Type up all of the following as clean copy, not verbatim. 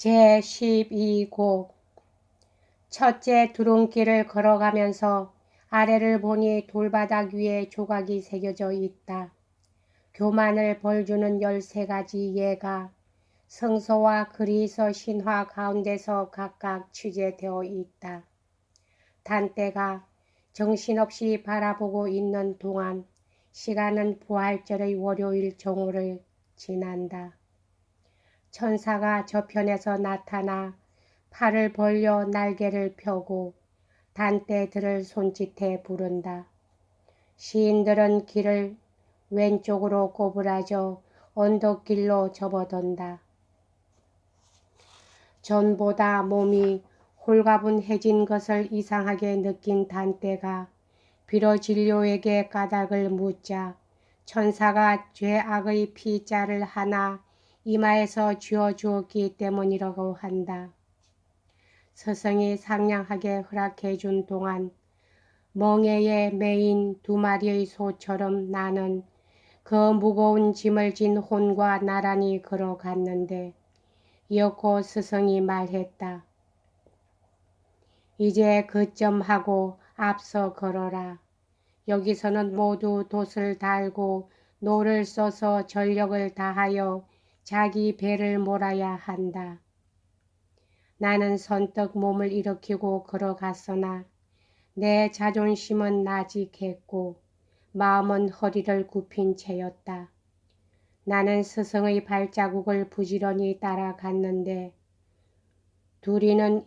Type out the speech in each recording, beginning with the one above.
제12곡 첫째 두른길을 걸어가면서 아래를 보니 돌바닥 위에 조각이 새겨져 있다. 교만을 벌주는 13가지 예가 성서와 그리스 신화 가운데서 각각 취재되어 있다. 단때가 정신없이 바라보고 있는 동안 시간은 부활절의 월요일 정오를 지난다. 천사가 저편에서 나타나 팔을 벌려 날개를 펴고 단떼들을 손짓해 부른다. 시인들은 길을 왼쪽으로 꼬부라져 언덕길로 접어든다. 전보다 몸이 홀가분해진 것을 이상하게 느낀 단떼가 비로 진료에게 까닭을 묻자 천사가 죄악의 피자를 하나 이마에서 쥐어주었기 때문이라고 한다. 스승이 상냥하게 허락해 준 동안 멍에에 매인 2마리의 소처럼 나는 그 무거운 짐을 진 혼과 나란히 걸어갔는데 이윽고 스승이 말했다. 이제 그점하고 앞서 걸어라. 여기서는 모두 돛을 달고 노를 써서 전력을 다하여 자기 배를 몰아야 한다. 나는 선뜻 몸을 일으키고 걸어갔으나 내 자존심은 나직했고 마음은 허리를 굽힌 채였다. 나는 스승의 발자국을 부지런히 따라갔는데 둘이는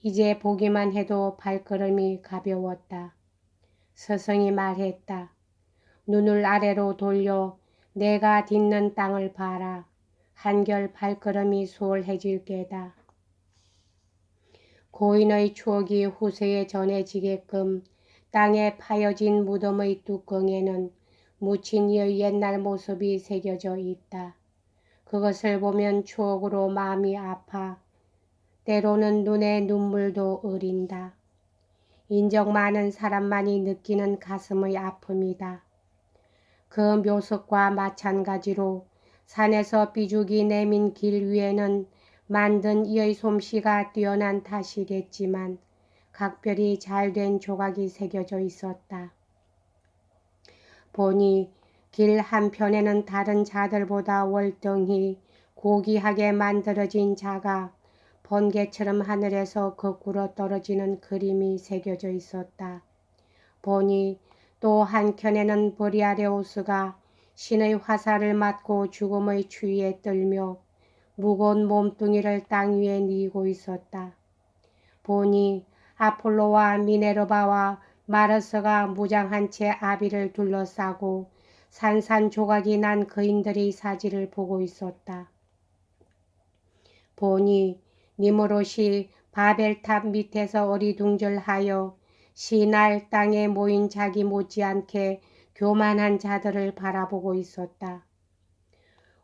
이제 보기만 해도 발걸음이 가벼웠다. 스승이 말했다. 눈을 아래로 돌려 내가 딛는 땅을 봐라. 한결 발걸음이 수월해질 게다. 고인의 추억이 후세에 전해지게끔 땅에 파여진 무덤의 뚜껑에는 묻힌 이의 옛날 모습이 새겨져 있다. 그것을 보면 추억으로 마음이 아파 때로는 눈에 눈물도 어린다. 인적 많은 사람만이 느끼는 가슴의 아픔이다. 그 묘석과 마찬가지로 산에서 비죽이 내민 길 위에는 만든 이의 솜씨가 뛰어난 탓이겠지만 각별히 잘된 조각이 새겨져 있었다. 보니 길 한편에는 다른 자들보다 월등히 고귀하게 만들어진 자가 번개처럼 하늘에서 거꾸로 떨어지는 그림이 새겨져 있었다. 보니 또 한켠에는 보리아레오스가 신의 화살을 맞고 죽음의 추위에 떨며 무거운 몸뚱이를 땅 위에 뉘고 있었다. 보니 아폴로와 미네르바와 마르스가 무장한 채 아비를 둘러싸고 산산조각이 난 거인들의 사지를 보고 있었다. 보니 니무롯이 바벨탑 밑에서 어리둥절하여 신할 땅에 모인 자기 못지않게 교만한 자들을 바라보고 있었다.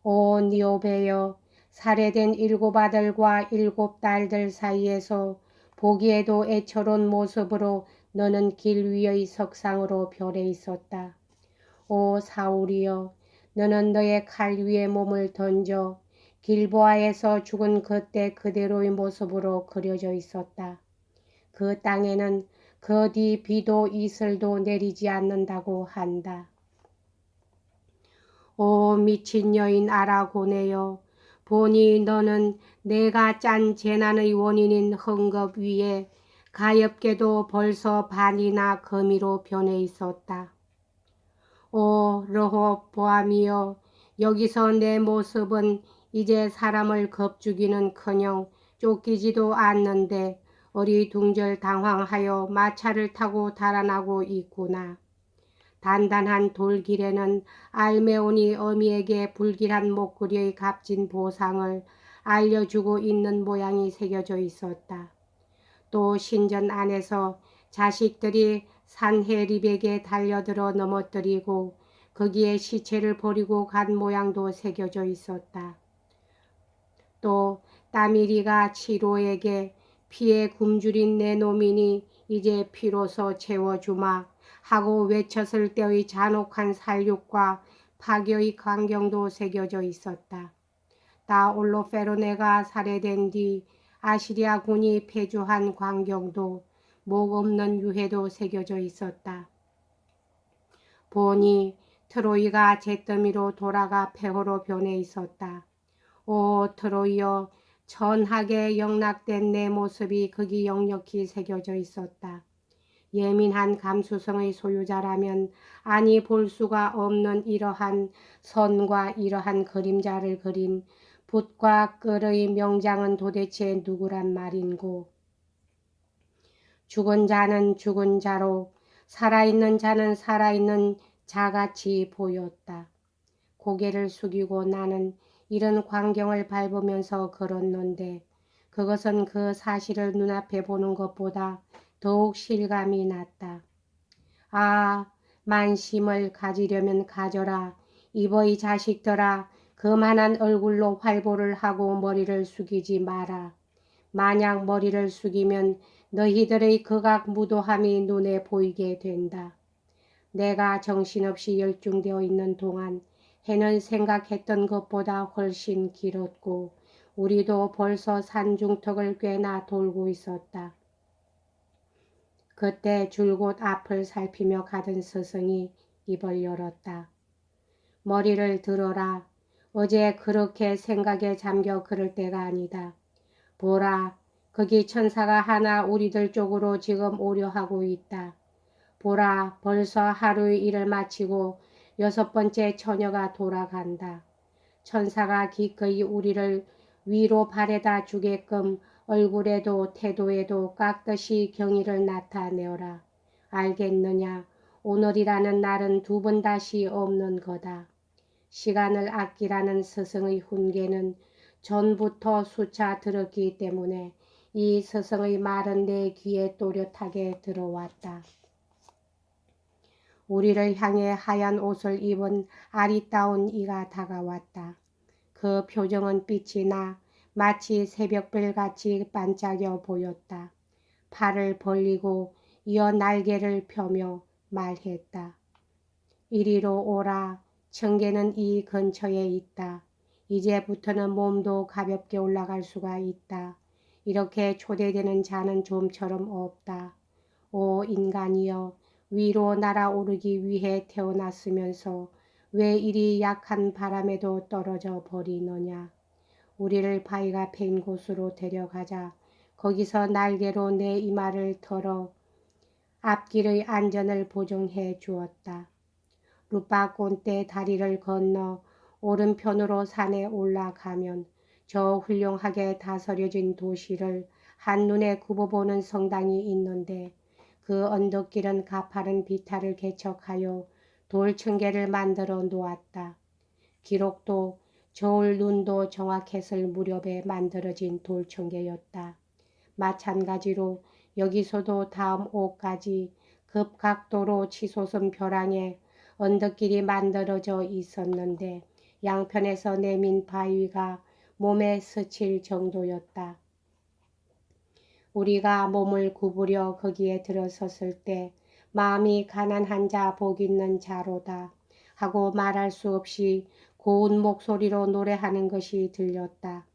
오 니오베여, 살해된 7 아들과 7 딸들 사이에서 보기에도 애처로운 모습으로 너는 길 위의 석상으로 별에 있었다. 오 사울이여, 너는 너의 칼 위에 몸을 던져 길보아에서 죽은 그때 그대로의 모습으로 그려져 있었다. 그 땅에는 그 뒤 비도 이슬도 내리지 않는다고 한다. 오 미친 여인 아라고네여, 보니 너는 내가 짠 재난의 원인인 헝겊 위에 가엾게도 벌써 반이나 거미로 변해 있었다. 오 르호보암이여, 여기서 내 모습은 이제 사람을 겁주기는커녕 쫓기지도 않는데 어리둥절 당황하여 마차를 타고 달아나고 있구나. 단단한 돌길에는 알메온이 어미에게 불길한 목걸이의 값진 보상을 알려주고 있는 모양이 새겨져 있었다. 또 신전 안에서 자식들이 산헤립에게 달려들어 넘어뜨리고 거기에 시체를 버리고 간 모양도 새겨져 있었다. 또 따미리가 치로에게 피에 굶주린 내 놈이니 이제 피로서 채워주마 하고 외쳤을 때의 잔혹한 살육과 파괴의 광경도 새겨져 있었다. 다올로페르네가 살해된 뒤 아시리아 군이 폐주한 광경도 목 없는 유해도 새겨져 있었다. 보니 트로이가 잿더미로 돌아가 폐허로 변해 있었다. 오 트로이여, 천하게 영락된 내 모습이 거기 역력히 새겨져 있었다. 예민한 감수성의 소유자라면 아니 볼 수가 없는 이러한 선과 이러한 그림자를 그린 붓과 끌의 명장은 도대체 누구란 말인고. 죽은 자는 죽은 자로 살아있는 자는 살아있는 자같이 보였다. 고개를 숙이고 나는 이런 광경을 밟으면서 걸었는데 그것은 그 사실을 눈앞에 보는 것보다 더욱 실감이 났다. 아, 만심을 가지려면 가져라. 이보이 자식들아, 그만한 얼굴로 활보를 하고 머리를 숙이지 마라. 만약 머리를 숙이면 너희들의 극악 무도함이 눈에 보이게 된다. 내가 정신없이 열중되어 있는 동안 해는 생각했던 것보다 훨씬 길었고 우리도 벌써 산중턱을 꽤나 돌고 있었다. 그때 줄곧 앞을 살피며 가던 스승이 입을 열었다. 머리를 들어라. 어제 그렇게 생각에 잠겨 그럴 때가 아니다. 보라, 거기 천사가 하나 우리들 쪽으로 지금 오려 하고 있다. 보라, 벌써 하루의 일을 마치고 6번째 처녀가 돌아간다. 천사가 기꺼이 우리를 위로 바래다 주게끔 얼굴에도 태도에도 깍듯이 경의를 나타내어라. 알겠느냐? 오늘이라는 날은 2번 다시 없는 거다. 시간을 아끼라는 스승의 훈계는 전부터 수차 들었기 때문에 이 스승의 말은 내 귀에 또렷하게 들어왔다. 우리를 향해 하얀 옷을 입은 아리따운 이가 다가왔다. 그 표정은 빛이 나 마치 새벽별같이 반짝여 보였다. 팔을 벌리고 이어 날개를 펴며 말했다. 이리로 오라. 청개는 이 근처에 있다. 이제부터는 몸도 가볍게 올라갈 수가 있다. 이렇게 초대되는 자는 좀처럼 없다. 오 인간이여, 위로 날아오르기 위해 태어났으면서 왜 이리 약한 바람에도 떨어져 버리느냐. 우리를 바위가 패인 곳으로 데려가자. 거기서 날개로 내 이마를 털어 앞길의 안전을 보증해 주었다. 루파콘테 다리를 건너 오른편으로 산에 올라가면 저 훌륭하게 다스려진 도시를 한눈에 굽어보는 성당이 있는데 그 언덕길은 가파른 비탈을 개척하여 돌층계를 만들어 놓았다. 기록도 저울 눈도 정확했을 무렵에 만들어진 돌층계였다. 마찬가지로 여기서도 다음 옷까지 급각도로 치솟은 벼랑에 언덕길이 만들어져 있었는데 양편에서 내민 바위가 몸에 스칠 정도였다. 우리가 몸을 구부려 거기에 들어섰을 때 마음이 가난한 자 복 있는 자로다 하고 말할 수 없이 고운 목소리로 노래하는 것이 들렸다.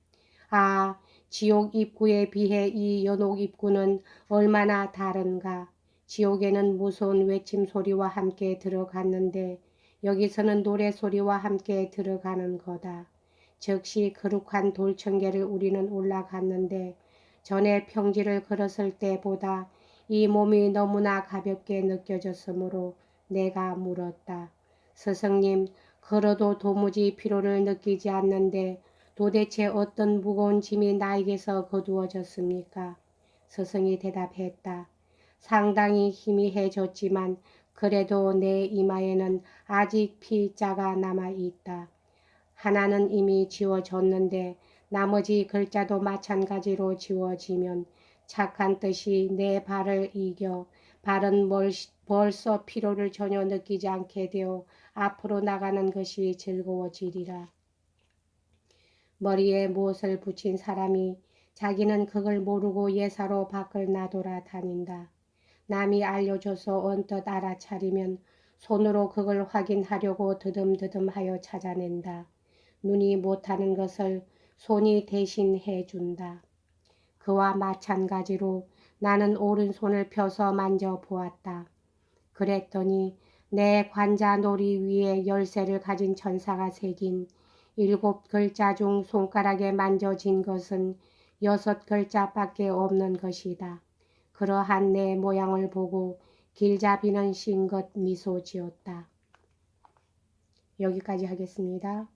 아, 지옥 입구에 비해 이 연옥 입구는 얼마나 다른가. 지옥에는 무서운 외침소리와 함께 들어갔는데 여기서는 노래소리와 함께 들어가는 거다. 즉시 거룩한 돌청계를 우리는 올라갔는데 전에 평지를 걸었을 때보다 이 몸이 너무나 가볍게 느껴졌으므로 내가 물었다. 스승님, 걸어도 도무지 피로를 느끼지 않는데 도대체 어떤 무거운 짐이 나에게서 거두어졌습니까? 스승이 대답했다. 상당히 희미해졌지만 그래도 내 이마에는 아직 피자가 남아있다. 하나는 이미 지워졌는데 나머지 글자도 마찬가지로 지워지면 착한 뜻이 내 발을 이겨 발은 벌써 피로를 전혀 느끼지 않게 되어 앞으로 나가는 것이 즐거워지리라. 머리에 무엇을 붙인 사람이 자기는 그걸 모르고 예사로 밖을 나돌아 다닌다. 남이 알려줘서 언뜻 알아차리면 손으로 그걸 확인하려고 드듬드듬하여 찾아낸다. 눈이 못하는 것을 손이 대신해 준다. 그와 마찬가지로 나는 오른손을 펴서 만져보았다. 그랬더니 내 관자놀이 위에 열쇠를 가진 천사가 새긴 7글자 중 손가락에 만져진 것은 6글자밖에 없는 것이다. 그러한 내 모양을 보고 길잡이는 싱긋 미소 지었다. 여기까지 하겠습니다.